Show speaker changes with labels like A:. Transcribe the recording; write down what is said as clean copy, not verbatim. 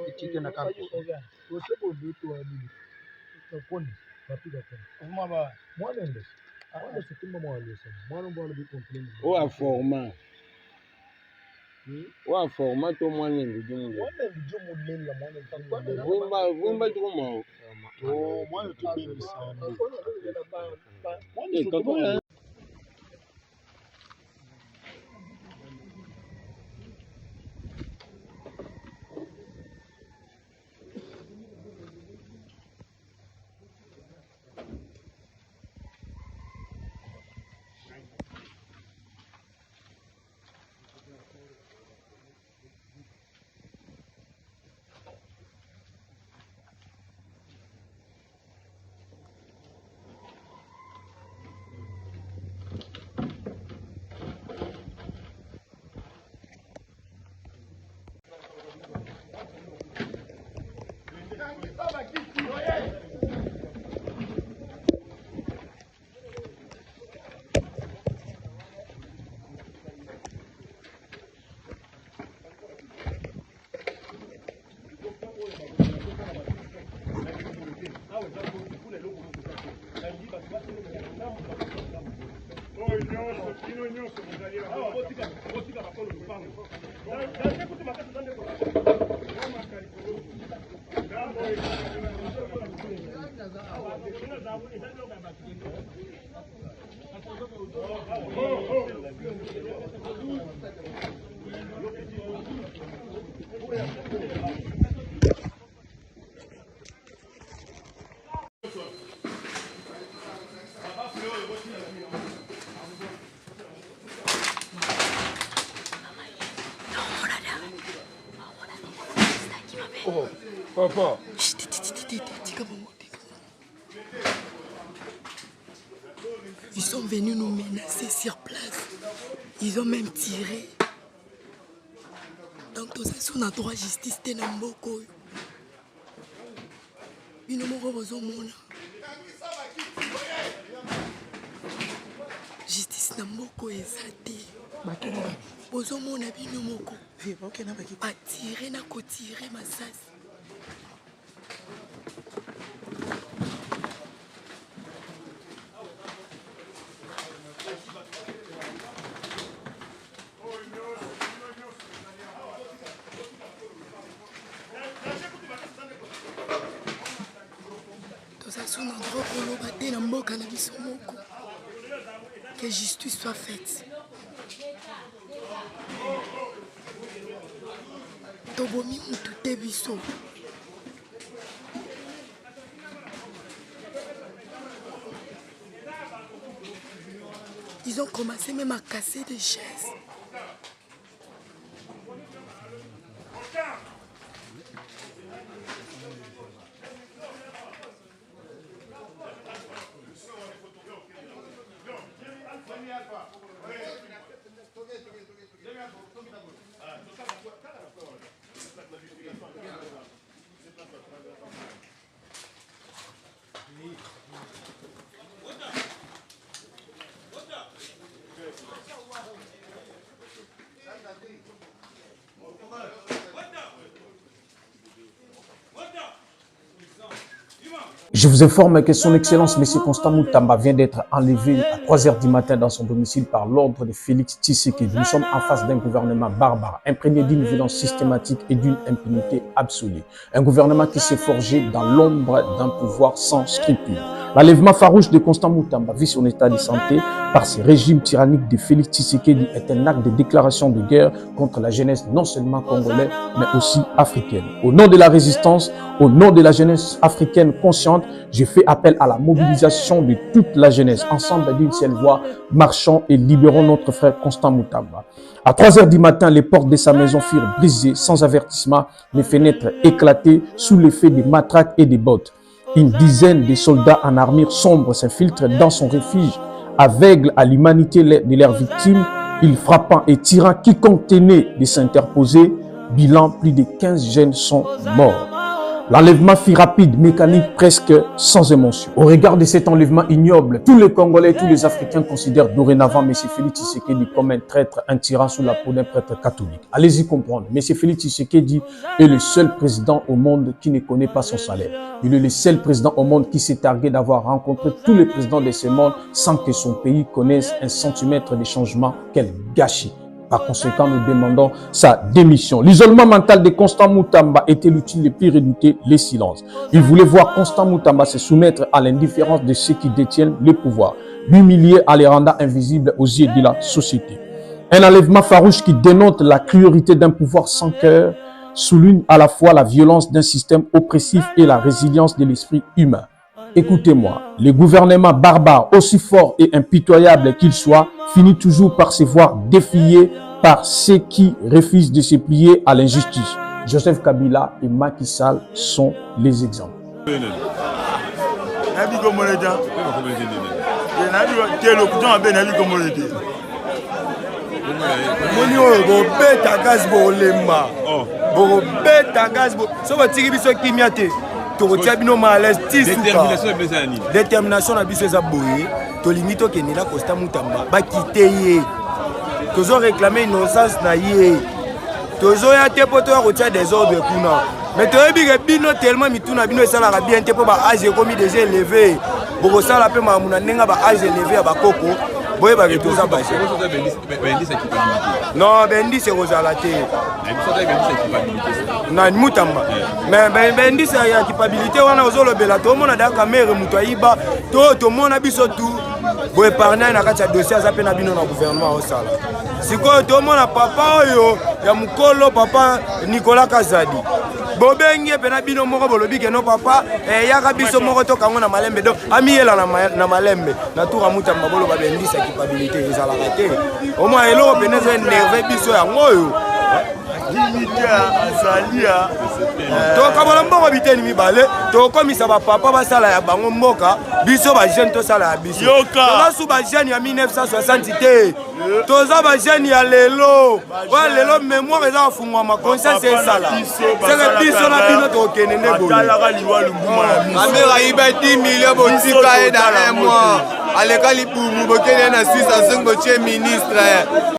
A: Ichike na kampo.
B: Wa forma. Wa forma to mwana ndijumu. Vumba tumo.
C: Oh, mwana tubeni sana.
B: Mwana
C: Oh, papa.
D: Ils sont venus nous menacer sur place. Ils ont même tiré. Donc, tout ça, on a droit à justice. Justice Namboko ezate. Bozomona bino moko. Atire na kotire masasi. Que justice soit faite. Tobomi mutute biso. Ils ont commencé même à casser des chaises.
E: Je vous informe que son Excellence, M. Constant Moutamba, vient d'être enlevé à 3h du matin dans son domicile par l'ordre de Félix Tshisekedi. Nous sommes en face d'un gouvernement barbare, imprégné d'une violence systématique et d'une impunité absolue. Un gouvernement qui s'est forgé dans l'ombre d'un pouvoir sans scrupules. L'enlèvement farouche de Constant Moutamba, vu son état de santé, par ce régime tyrannique de Félix Tshisekedi, est un acte de déclaration de guerre contre la jeunesse non seulement congolaise, mais aussi africaine. Au nom de la résistance, au nom de la jeunesse africaine consciente, je fais appel à la mobilisation de toute la jeunesse. Ensemble d'une seule voix, marchons et libérons notre frère Constant Moutamba. À 3h du matin, les portes de sa maison furent brisées sans avertissement, les fenêtres éclatées sous l'effet des matraques et des bottes. Une dizaine de soldats en armure sombre s'infiltrent dans son refuge, aveugles à l'humanité de leurs victimes, ils frappant et tirant quiconque tenait de s'interposer. Bilan, plus de 15 jeunes sont morts. L'enlèvement fut rapide, mécanique, presque sans émotion. Au regard de cet enlèvement ignoble, tous les Congolais et tous les Africains considèrent dorénavant M. Félix Tshisekedi comme un traître, un tyran sous la peau d'un prêtre catholique. Allez-y comprendre, M. Félix Tshisekedi est le seul président au monde qui ne connaît pas son salaire. Il est le seul président au monde qui s'est targué d'avoir rencontré tous les présidents de ce monde sans que son pays connaisse un centimètre de changement. Quel gâchis! Par conséquent, nous demandons sa démission. L'isolement mental de Constant Moutamba était l'outil le plus redouté, le silence. Il voulait voir Constant Moutamba se soumettre à l'indifférence de ceux qui détiennent le pouvoir, l'humilier en les rendant invisibles aux yeux de la société. Un enlèvement farouche qui dénote la cruauté d'un pouvoir sans cœur, souligne à la fois la violence d'un système oppressif et la résilience de l'esprit humain. Écoutez-moi, le gouvernement barbare, aussi fort et impitoyable qu'il soit, finit toujours par se voir défier par ceux qui refusent de se plier à l'injustice. Joseph Kabila et Macky Sall sont les exemples.
A: Détermination na biso eza boye to limite ke nila Constant Moutamba ba quitter ye tozo réclamer innocence na ye tozo ya te poto ya kotia désordre kuna mais to yebi ke bino tellement mituna bino esala ka bien te po ba âge komi déjà élevé boko sala pe mamuna nenga ba âge élevé ba koko boye ba ke toza ba non bendi c'est rozala te na Moutamba mais bendi c'est ya capacité wana ozolobela to mona da caméra muto ayiba to mona biso tu boye parna na kati ya dossier azape na bino na gouvernement osala sikoyo to mona papa oyo ya mukolo papa Nicolas Kazadi bobenge pe na bino moko bolobi ke no papa yaka biso moko to kango na malembe donc amiyela na malembe na tour Moutamba bolo ba bendi sa capacité ezala raté au moins elo penezo énervé biso ya ngoyo tokabola mbongo biteni mibale tokomisa bapapa basala ya bango mboka biso bajeune tosala ya biso tozasu bajeune ya 1960 te toza bajeune ya lelo oya lelo mémoire eza kofungwama conscience esala seke biso na bino tokende nde boyeamera ayiba 10 million botika ye na un mois aleka libumu bokende na Suisse azongi botie ministre